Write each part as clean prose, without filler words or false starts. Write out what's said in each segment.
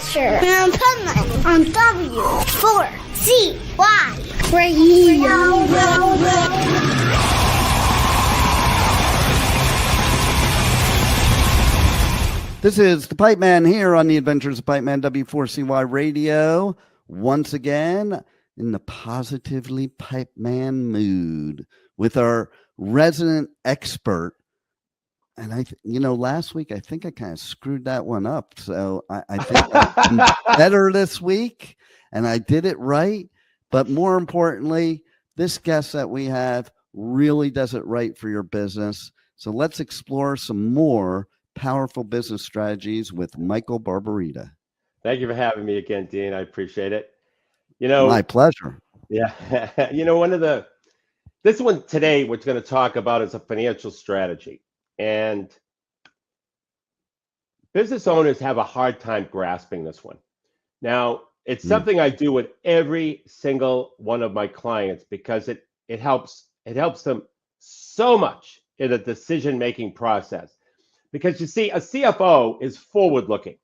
Adventure in Pipeman on W4CY Radio. This is the Pipeman here on the Adventures of Pipeman, W4CY Radio. Once again, in the positively Pipeman mood with our resident expert. And last week, I think I kind of screwed that one up. So I think I'm better this week, and I did it right. But more importantly, this guest that we have really does it right for your business. So let's explore some more powerful business strategies with Michael Barbarita. Thank you for having me again, Dean. I appreciate it. My pleasure. Yeah. This one today, we're going to talk about is a financial strategy. And business owners have a hard time grasping this one. Now, it's something I do with every single one of my clients because it helps them so much in a decision-making process. Because you see, a CFO is forward-looking,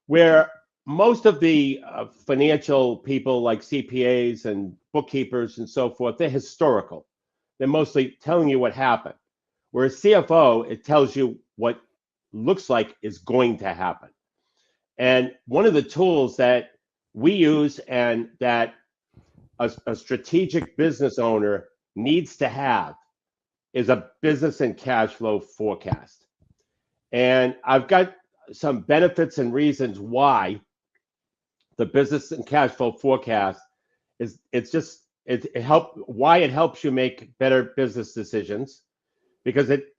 where most of the financial people like CPAs and bookkeepers and so forth, they're historical. They're mostly telling you what happened. Whereas CFO, it tells you what looks like is going to happen. And one of the tools that we use and that a strategic business owner needs to have is a business and cash flow forecast. And I've got some benefits and reasons why the business and cash flow forecast it helps you make better business decisions, because it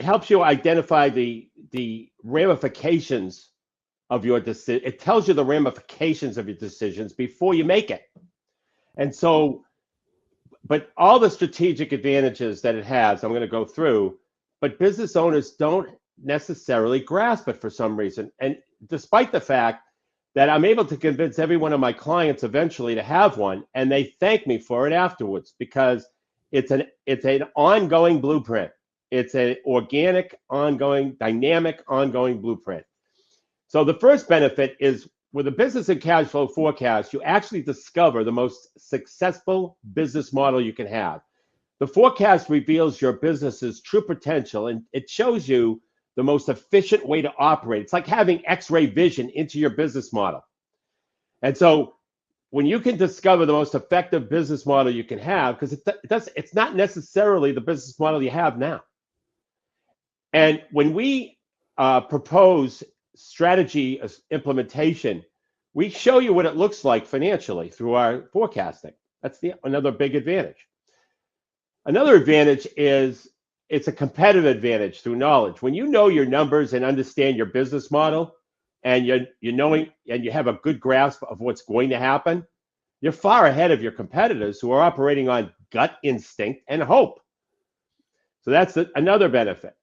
helps you identify the ramifications of your decision. It tells you the ramifications of your decisions before you make it. And so, but all the strategic advantages that it has, I'm going to go through, but business owners don't necessarily grasp it for some reason. And despite the fact that I'm able to convince every one of my clients eventually to have one, and they thank me for it afterwards, because it's an ongoing blueprint. It's an organic, ongoing, dynamic, ongoing blueprint. So the first benefit is with a business and cash flow forecast, you actually discover the most successful business model you can have. The forecast reveals your business's true potential, and it shows you the most efficient way to operate. It's like having X-ray vision into your business model. And so when you can discover the most effective business model you can have, because it's not necessarily the business model you have now. And when we propose strategy implementation, we show you what it looks like financially through our forecasting. That's another big advantage. Another advantage is it's a competitive advantage through knowledge. When you know your numbers and understand your business model, and you have a good grasp of what's going to happen, you're far ahead of your competitors who are operating on gut instinct and hope. So that's another benefit.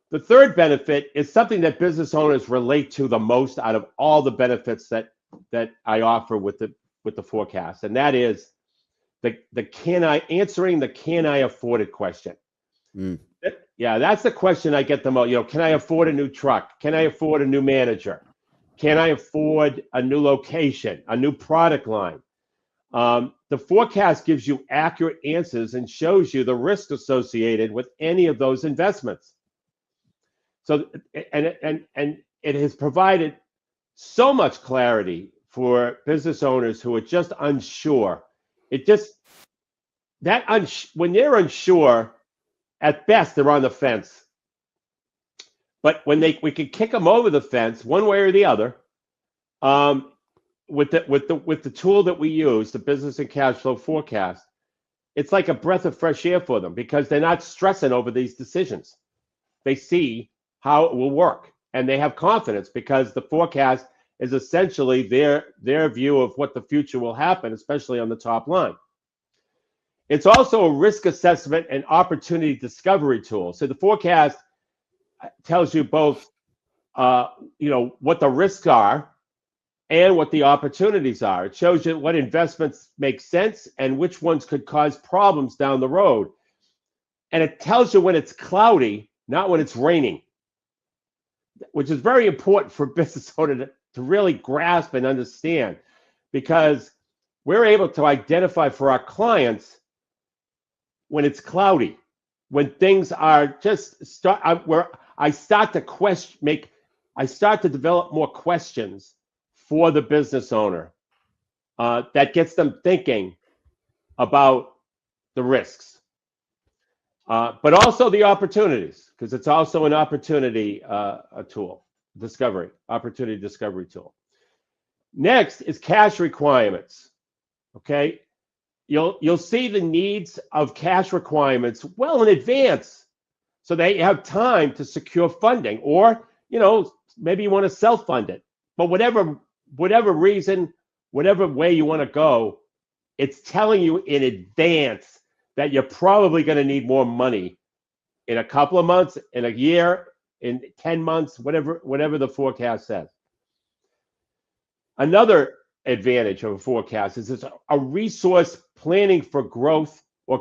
The third benefit is something that business owners relate to the most out of all the benefits that I offer with the forecast, and that is answering the can I afford it question. Yeah, that's the question I get the most. Can I afford a new truck? Can I afford a new manager? Can I afford a new location, a new product line? The forecast gives you accurate answers and shows you the risk associated with any of those investments. So, and it has provided so much clarity for business owners who are just unsure. When they're unsure, at best they're on the fence. But when we can kick them over the fence one way or the other, with the tool that we use, the business and cash flow forecast, it's like a breath of fresh air for them, because they're not stressing over these decisions. They see how it will work, and they have confidence because the forecast is essentially their view of what the future will happen, especially on the top line. It's also a risk assessment and opportunity discovery tool. So the forecast tells you both, what the risks are and what the opportunities are. It shows you what investments make sense and which ones could cause problems down the road. And it tells you when it's cloudy, not when it's raining, which is very important for a business owner to really grasp and understand, because we're able to identify for our clients when it's cloudy, when things are just where I start to develop more questions for the business owner that gets them thinking about the risks, but also the opportunities, because it's also an opportunity opportunity discovery tool. Next is cash requirements. Okay, you'll see the needs of cash requirements well in advance, so that you have time to secure funding, or maybe you want to self-fund it. But whatever reason, whatever way you want to go, it's telling you in advance that you're probably going to need more money in a couple of months, in a year, in 10 months, whatever the forecast says. Another advantage of a forecast is it's a resource planning for growth or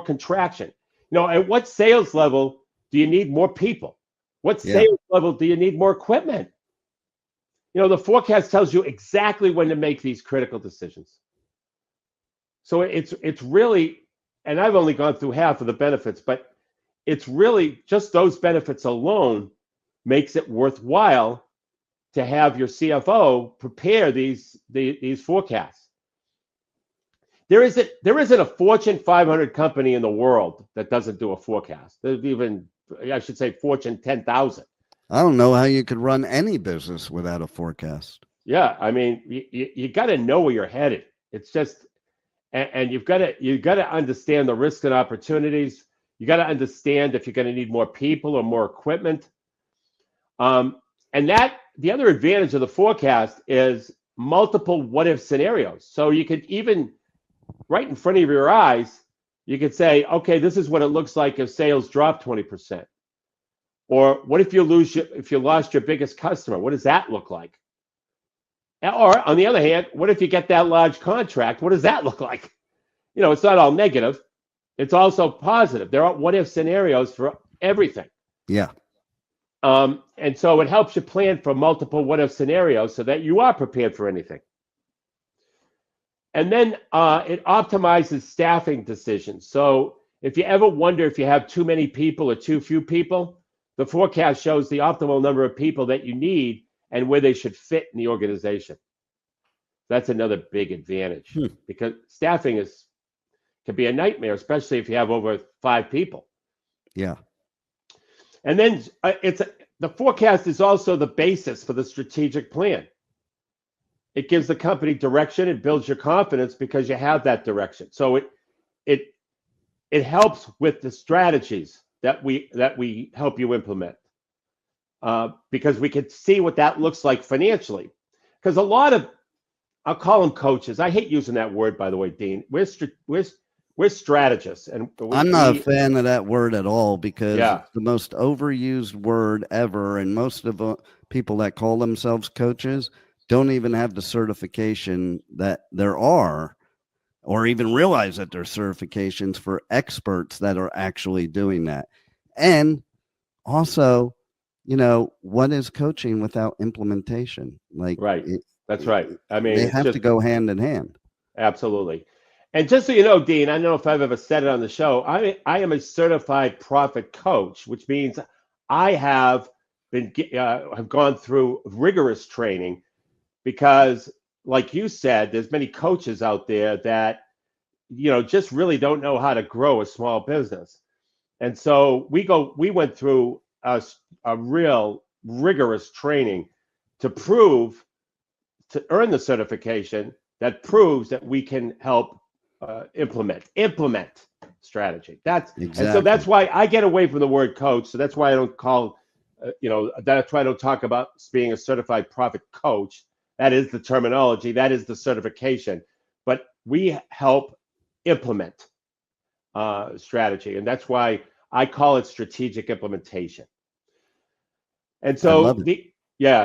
contraction. At what sales level do you need more people? What sales level do you need more equipment? The forecast tells you exactly when to make these critical decisions. So it's really, and I've only gone through half of the benefits, but it's really just those benefits alone makes it worthwhile to have your CFO prepare these forecasts. There isn't a Fortune 500 company in the world that doesn't do a forecast. There's even, I should say, Fortune 10,000. I don't know how you could run any business without a forecast. Yeah, I mean, you got to know where you're headed. It's just, and you've got to understand the risks and opportunities. You got to understand if you're going to need more people or more equipment. And the other advantage of the forecast is multiple what-if scenarios. So you could even, right in front of your eyes, you could say, okay, this is what it looks like if sales drop 20%. Or what if you lost your biggest customer? What does that look like? Or on the other hand, what if you get that large contract? What does that look like? It's not all negative. It's also positive. There are what-if scenarios for everything. Yeah. And so it helps you plan for multiple what-if scenarios so that you are prepared for anything. And then it optimizes staffing decisions. So if you ever wonder if you have too many people or too few people, the forecast shows the optimal number of people that you need and where they should fit in the organization. That's another big advantage, because staffing can be a nightmare, especially if you have over 5 people. Yeah. And then the forecast is also the basis for the strategic plan. It gives the company direction. It builds your confidence because you have that direction. So it helps with the strategies that we help you implement, because we can see what that looks like financially. Because a lot of, I'll call them coaches. I hate using that word, by the way, Dean. We're strategists, and I'm not a fan of that word at all, because it's the most overused word ever, and most of the people that call themselves coaches don't even have the certification that there are, or even realize that there's certifications for experts that are actually doing that. And also, what is coaching without implementation? Right. That's right. I mean, they have to go hand in hand. Absolutely. And just so you know, Dean, I don't know if I've ever said it on the show, I am a certified profit coach, which means I have gone through rigorous training, because, like you said, there's many coaches out there that, just really don't know how to grow a small business. And so we went through a real rigorous training to earn the certification that proves that we can help implement strategy. Exactly. And so that's why I get away from the word coach. So that's why I don't call, that's why I don't talk about being a certified profit coach. That is the terminology. That is the certification. But we help implement strategy, and that's why I call it strategic implementation. And so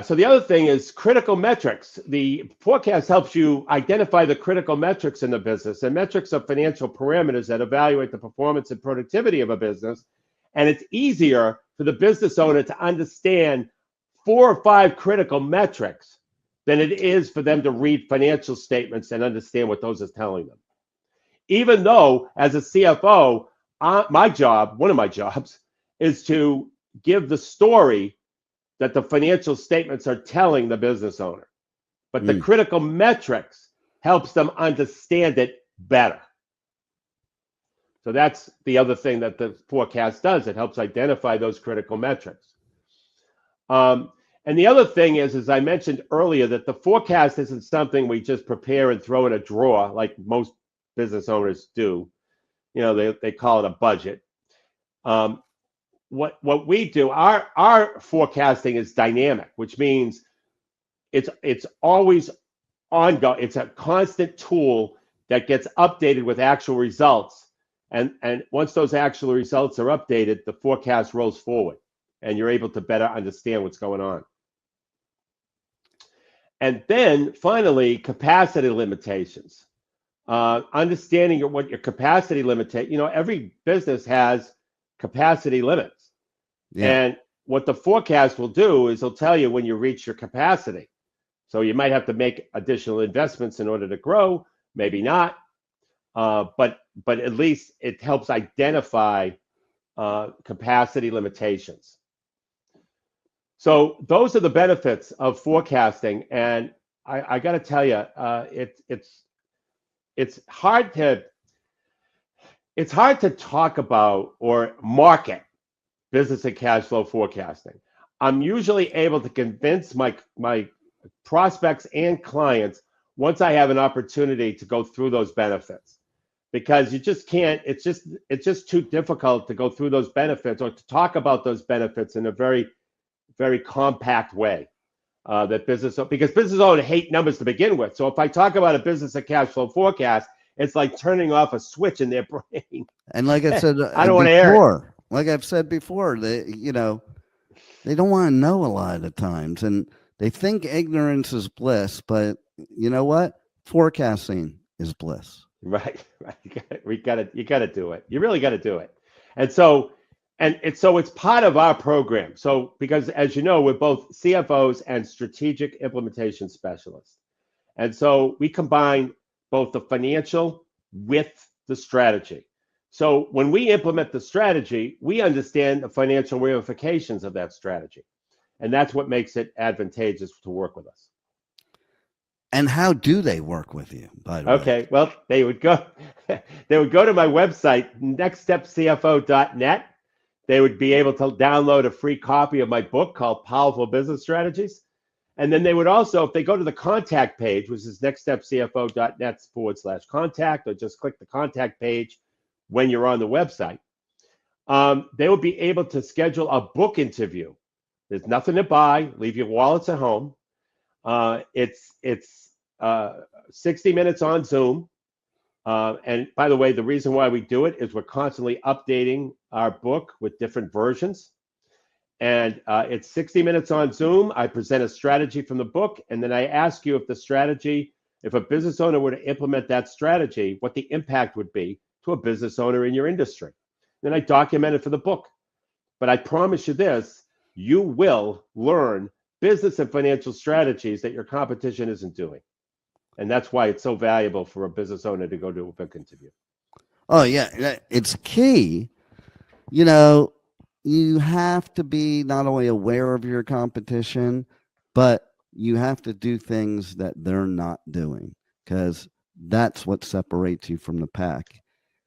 so the other thing is critical metrics. The forecast helps you identify the critical metrics in the business, and metrics are financial parameters that evaluate the performance and productivity of a business. And it's easier for the business owner to understand 4 or 5 critical metrics than it is for them to read financial statements and understand what those are telling them. Even though, as a CFO, one of my jobs, is to give the story that the financial statements are telling the business owner. But the critical metrics helps them understand it better. So that's the other thing that the forecast does. It helps identify those critical metrics. And the other thing is, as I mentioned earlier, that the forecast isn't something we just prepare and throw in a drawer like most business owners do. You know, they call it a budget. What we do, our forecasting is dynamic, which means it's always ongoing. It's a constant tool that gets updated with actual results. And once those actual results are updated, the forecast rolls forward and you're able to better understand what's going on. And then finally, capacity limitations. Understanding what your capacity limitation, every business has capacity limits. Yeah. And what the forecast will do is it'll tell you when you reach your capacity. So you might have to make additional investments in order to grow, maybe not. But at least it helps identify capacity limitations. So those are the benefits of forecasting. And I got to tell you, it's hard to talk about or market business and cash flow forecasting. I'm usually able to convince my prospects and clients once I have an opportunity to go through those benefits, because you just can't. It's just too difficult to go through those benefits or to talk about those benefits in a very, very compact way. Because business owners hate numbers to begin with. So if I talk about a business and cash flow forecast, it's like turning off a switch in their brain. And like I said, I don't want to hear it. Like I've said before, they don't want to know a lot of times, and they think ignorance is bliss. But you know what? Forecasting is bliss. Right. You got to do it. You really got to do it. And so it's part of our program. So because, as you know, we're both CFOs and strategic implementation specialists, and so we combine both the financial with the strategy. So when we implement the strategy, we understand the financial ramifications of that strategy. And that's what makes it advantageous to work with us. And how do they work with you, by the way? Okay, well, they would go to my website, nextstepcfo.net. They would be able to download a free copy of my book called Powerful Business Strategies. And then they would also, if they go to the contact page, which is nextstepcfo.net/contact, or just click the contact page when you're on the website, they will be able to schedule a book interview. There's nothing to buy. Leave your wallets at home. It's 60 minutes on Zoom. And by the way, the reason why we do it is we're constantly updating our book with different versions. And it's 60 minutes on Zoom. I present a strategy from the book, and then I ask you if a business owner were to implement that strategy, what the impact would be to a business owner in your industry. Then I document it for the book. But I promise you this, you will learn business and financial strategies that your competition isn't doing. And that's why it's so valuable for a business owner to go to a book interview. Oh, yeah. It's key. You have to be not only aware of your competition, but you have to do things that they're not doing, because that's what separates you from the pack.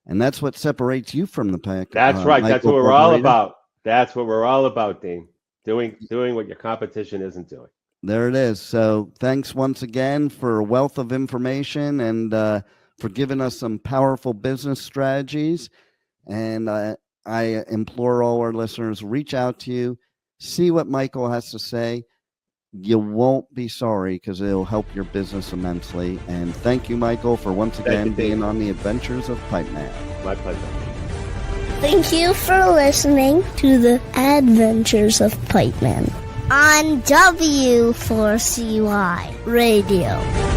And that's what separates you from the pack. That's right. That's what we're all about. That's what we're all about, Dean. Doing what your competition isn't doing. There it is. So thanks once again for a wealth of information and for giving us some powerful business strategies. And I implore all our listeners, reach out to you, see what Michael has to say. You won't be sorry, because it'll help your business immensely. And thank you, Michael, for once again being on the Adventures of Pipeman. My pleasure. Thank you for listening to the Adventures of Pipeman on W4CY Radio.